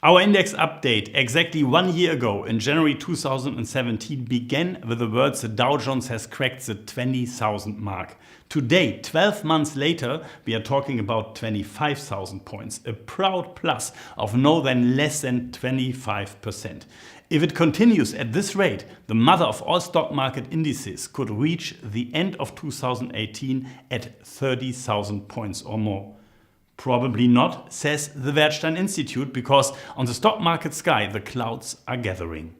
Our index update exactly 1 year ago in January 2017 began with the words the Dow Jones has cracked the 20,000 mark. Today, 12 months later, we are talking about 25,000 points, a proud plus of less than 25%. If it continues at this rate, the mother of all stock market indices could reach the end of 2018 at 30,000 points or more. Probably not, says the Werthstein Institute, because on the stock market sky the clouds are gathering.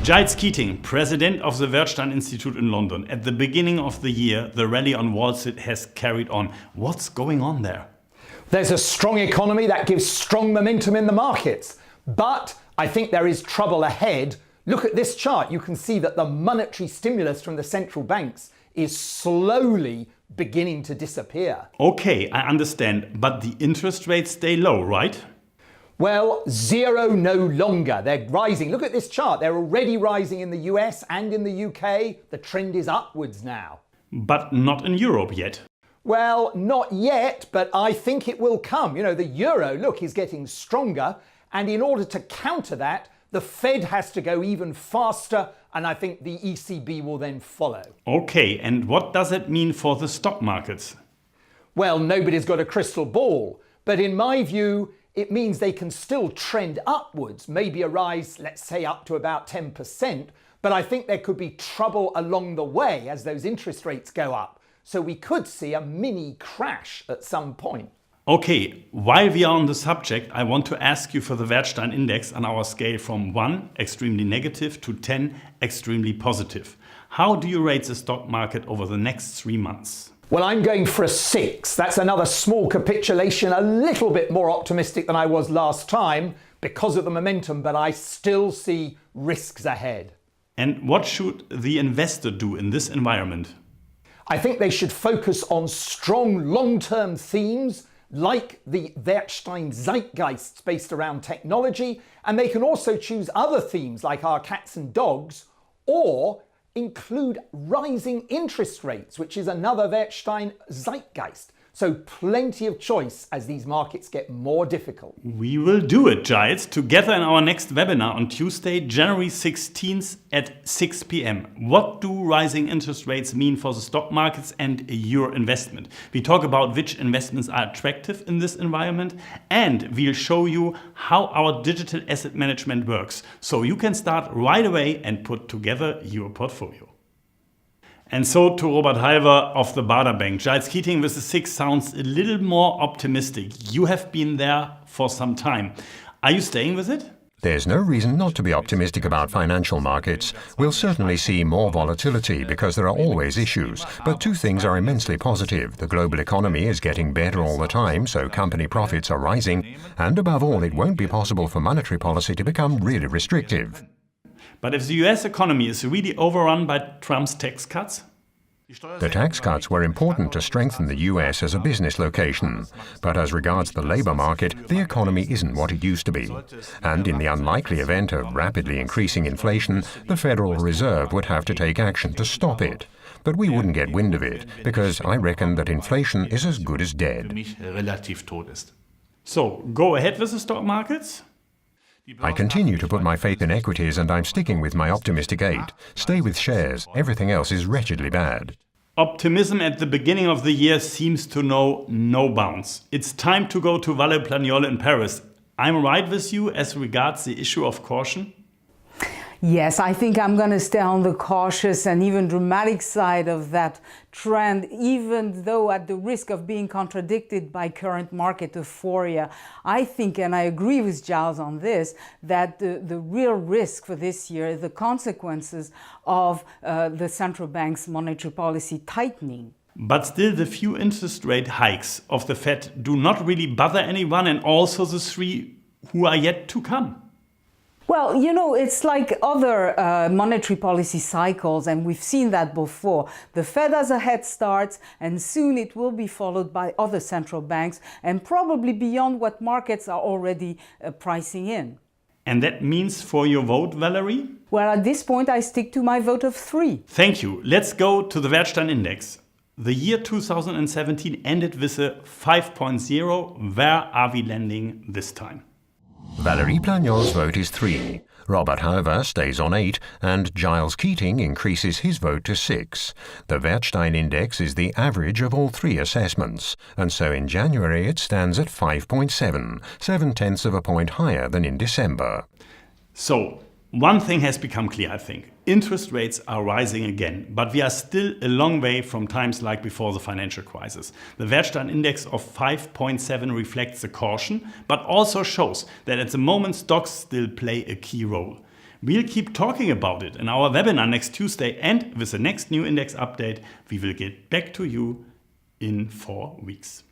Giles Keating, president of the Werthstein Institute in London. At the beginning of the year, the rally on Wall Street has carried on. What's going on there? There's a strong economy that gives strong momentum in the markets. But I think there is trouble ahead. Look at this chart. You can see that the monetary stimulus from the central banks is slowly beginning to disappear. Okay, I understand. But the interest rates stay low, right? Well, zero no longer. They're rising. Look at this chart. They're already rising in the US and in the UK. The trend is upwards now. But not in Europe yet. Well, not yet, but I think it will come. You know, the euro, look, is getting stronger. And in order to counter that, the Fed has to go even faster. And I think the ECB will then follow. Okay, and what does it mean for the stock markets? Well, nobody's got a crystal ball. But in my view, it means they can still trend upwards, maybe a rise, let's say, up to about 10%. But I think there could be trouble along the way as those interest rates go up. So we could see a mini crash at some point. Okay, while we are on the subject, I want to ask you for the Werthstein Index on our scale from 1, extremely negative, to 10, extremely positive. How do you rate the stock market over the next 3 months? Well, I'm going for a 6. That's another small capitulation, a little bit more optimistic than I was last time because of the momentum, but I still see risks ahead. And what should the investor do in this environment? I think they should focus on strong long-term themes like the Werthstein zeitgeists based around technology, and they can also choose other themes like our cats and dogs, or include rising interest rates, which is another Werthstein zeitgeist. So plenty of choice as these markets get more difficult. We will do it, Giles, together in our next webinar on Tuesday, January 16th at 6 p.m. What do rising interest rates mean for the stock markets and your investment? We talk about which investments are attractive in this environment, and we'll show you how our digital asset management works, so you can start right away and put together your portfolio. And so to Robert Halver of the Bader Bank. Giles Keating with the 6 sounds a little more optimistic. You have been there for some time. Are you staying with it? There's no reason not to be optimistic about financial markets. We'll certainly see more volatility because there are always issues. But 2 things are immensely positive. The global economy is getting better all the time, so company profits are rising. And above all, it won't be possible for monetary policy to become really restrictive. But if the US economy is really overrun by Trump's tax cuts? The tax cuts were important to strengthen the US as a business location. But as regards the labor market, the economy isn't what it used to be. And in the unlikely event of rapidly increasing inflation, the Federal Reserve would have to take action to stop it. But we wouldn't get wind of it, because I reckon that inflation is as good as dead. So, go ahead with the stock markets? I continue to put my faith in equities, and I'm sticking with my optimistic 8. Stay with shares. Everything else is wretchedly bad. Optimism at the beginning of the year seems to know no bounds. It's time to go to Valle Plagnoles in Paris. I'm right with you as regards the issue of caution? Yes, I think I'm going to stay on the cautious and even dramatic side of that trend, even though at the risk of being contradicted by current market euphoria. I think, and I agree with Giles on this, that the real risk for this year is the consequences of the central bank's monetary policy tightening. But still, the few interest rate hikes of the Fed do not really bother anyone, and also the 3 who are yet to come. Well, you know, it's like other monetary policy cycles, and we've seen that before. The Fed has a head start, and soon it will be followed by other central banks, and probably beyond what markets are already pricing in. And that means for your vote, Valerie? Well, at this point, I stick to my vote of 3. Thank you. Let's go to the Werthstein Index. The year 2017 ended with a 5.0. Where are we landing this time? Valérie Plagnol's vote is 3. Robert, however, stays on 8, and Giles Keating increases his vote to 6. The Werthstein Index is the average of all 3 assessments, and so in January it stands at 5.7, 7/10 of a point higher than in December. So, one thing has become clear, I think. Interest rates are rising again, but we are still a long way from times like before the financial crisis. The Werthstein Index of 5.7 reflects the caution, but also shows that at the moment stocks still play a key role. We'll keep talking about it in our webinar next Tuesday, and with the next new index update, we will get back to you in 4 weeks.